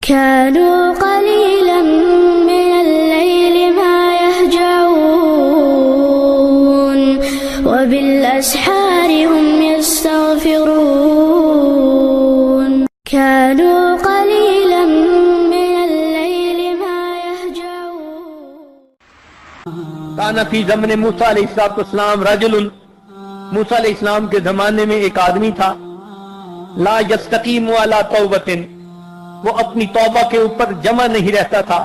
كانوا قليلا من الليل ما يهجعون وبالأسحار هم يستغفرون كانوا قليلا من الليل ما يهجعون کان فی زمن موسیٰ علیہ السلام رجل، موسیٰ علیہ السلام کے زمانے میں ایک آدمی تھا، لا یستقیم علی توبۃ، وہ اپنی توبہ کے اوپر جمع نہیں رہتا تھا۔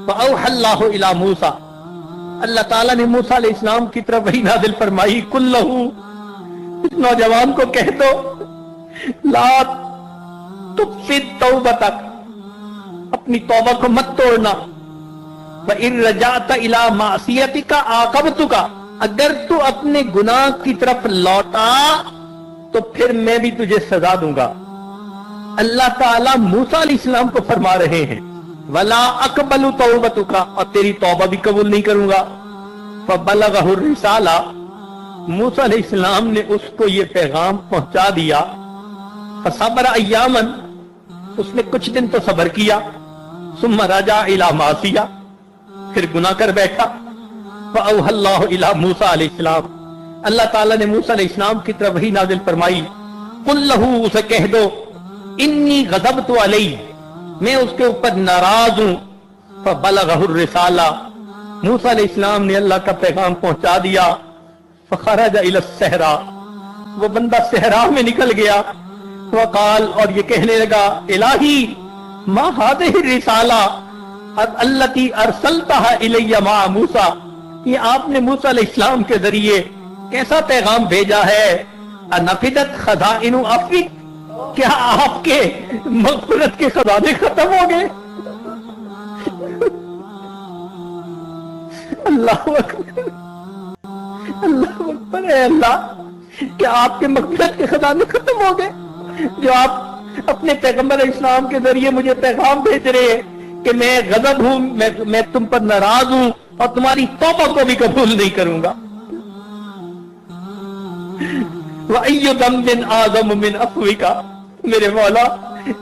فاوحى اللہ الی موسیٰ، اللہ تعالیٰ نے موسیٰ علیہ السلام کی طرف وحی نازل فرمائی، قل لہ، اس نوجوان کو کہہ دو، لا تفسد توبتک، اپنی توبہ کو مت توڑنا، وَإِن رَجَعْتَ إِلَى مَعْصِيَتِكَ عَاقَبْتُكَ، اگر تو اپنے گناہ کی طرف لوٹا تو پھر میں بھی تجھے سزا دوں گا۔ اللہ تعالیٰ موسیٰ علیہ السلام کو فرما رہے ہیں وَلَا أَقْبَلُ تَوْبَتُكَ، اور تیری توبہ بھی قبول نہیں کروں گا۔ فَبَلَغَهُ الرِّسَالَةَ، موسیٰ علیہ السلام نے اس کو یہ پیغام پہنچا دیا۔ فَصَبَرَ أَيَّامًا، اس نے کچھ دن تو صبر کیا، ثُمَّ رَجَعَ إِلَى مَعْصِيَةٍ، پھر گناہ کر بیٹھا۔ فَأَوْحَى اللَّهُ إِلَى موسیٰ علیہ السلام، اللہ تعالیٰ نے موسیٰ علیہ السلام کی طرف وحی نازل فرمائی، قُل لَّهُ، اسے کہہ دو، انی غضبت علیہ، میں اس کے اوپر ناراض ہوں۔ فَبَلَغَهُ الرِّسَالَةَ، موسیٰ علیہ السلام نے اللہ کا پیغام پہنچا دیا۔ فَخَرَجَ إِلَى الصَّحْرَاءِ، وہ بندہ صحرا میں نکل گیا۔ وقال، اور یہ کہنے لگا، الہی ما هذه الرسالة التي ارسلتها الی مع موسیٰ، یہ آپ نے موسیٰ علیہ السلام کے ذریعے کیسا پیغام بھیجا ہے؟ انفدت خزائن عفوک، کیا آپ کے مغفرت کے خزانے ختم ہو گئے؟ اللہ اکبر، اللہ اکبر، اے اللہ، کیا آپ کے مغفرت کے خزانے ختم ہو گئے جو آپ اپنے پیغمبر اسلام کے ذریعے مجھے پیغام بھیج رہے ہیں کہ میں غضب ہوں، میں تم پر ناراض ہوں اور تمہاری توبہ کو بھی قبول نہیں کروں گا۔ وَأَيُّ ذَنبٍ أَعْظَمُ مِنْ عَفْوِكَ، میرے مولا،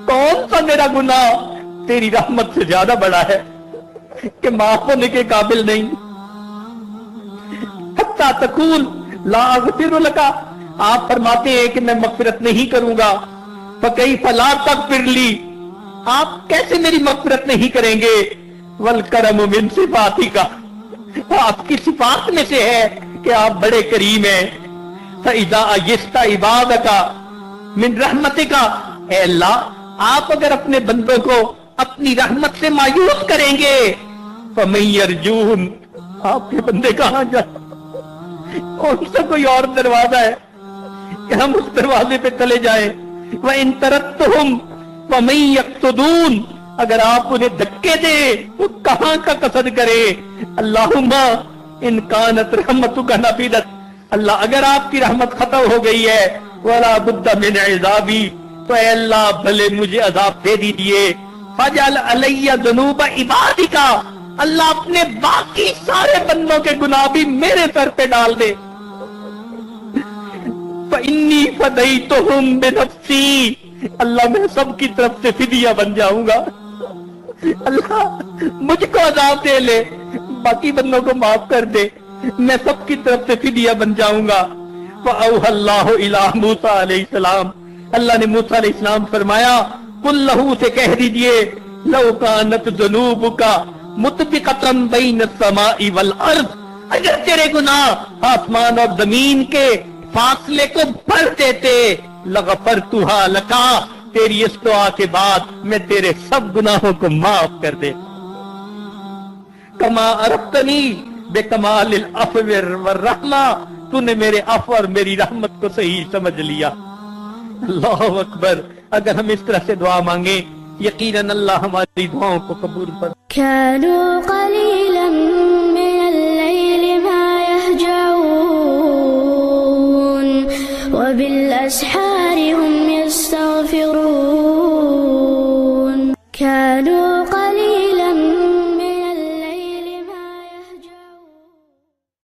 کون سا میرا گناہ تیری رحمت سے زیادہ بڑا ہے کہ معاف ہونے کے قابل نہیں؟ حَتَّى تَقُولَ لَا أَغْفِرُ لَكَ، آپ فرماتے ہیں کہ میں مغفرت نہیں کروں گا۔ فَكَيْفَ لَا تَغْفِرْ لِي، آپ کیسے میری مغفرت نہیں کریں گے؟ وَالْكَرَمُ مِنْ صِفَاتِكَ، آپ کی صفات میں سے ہے کہ آپ بڑے کریم ہیں۔ فَإِذَا أَيَّسْتَ عِبَادَكَ مِنْ رَحْمَتِكَ، اے اللہ، آپ اگر اپنے بندوں کو اپنی رحمت سے مایوس کریں گے، فَمَن يَرْجُونَ، آپ کے بندے کہاں جائیں؟ کون سا کوئی اور دروازہ ہے کہ ہم اس دروازے پہ چلے جائیں؟ وَإِن تَرَدتُّهُمْ وَمَن يَقْصُدُونَ، اگر آپ انہیں دھکے دیں وہ کہاں کا قصد کرے؟ اللہم ان کانت رحمتک نفدت، اللہ اگر آپ کی رحمت ختم ہو گئی ہے، وَلَا بُدَّ مِنْ عِذَابِي، تو اے اللہ بھلے مجھے عذاب دے دیجئے۔ فَجَعَلْ عَلَيَّ ذُنُوبَ عِبَادِكَ، اللہ اپنے باقی سارے بندوں کے گناہ بھی میرے سر پہ ڈال دے۔ فَإِنِّي فَدَيْتُهُمْ بِنَفْسِي، اللہ میں سب کی طرف سے فدیہ بن جاؤں گا۔ اللہ مجھ کو عذاب دے لے، باقی بندوں کو معاف کر دے، میں سب کی طرف سے فدیہ بن جاؤں گا۔ فَأَوْحَى اللَّهُ إِلَى موسیٰ علیہ السلام، اللہ نے موسیٰ علیہ السلام فرمایا، قُل لَّهُ سے کہہ دیجئے، لَوْ كَانَتْ ذُنُوبُكَ مُطْبِقَةً بَيْنَ السَّمَاءِ وَالْأَرْضِ، اگر تیرے گناہ آسمان اور زمین کے فاصلے کو بھر دیتے، لَغَفَرْتُهَا لَكَ، تیری اس دعا کے بعد میں تیرے سب گناہوں کو معاف کر دے۔ کما عرفتنی بکمال العفو والرحمہ، تو نے میرے عفو اور میری رحمت کو صحیح سمجھ لیا۔ اللہ اکبر، اگر ہم اس طرح سے دعا مانگیں یقیناً اللہ ہماری دعاؤں کو قبول فرمائے۔ كانوا قليلا من الليل ما يهجعون وبالأسحار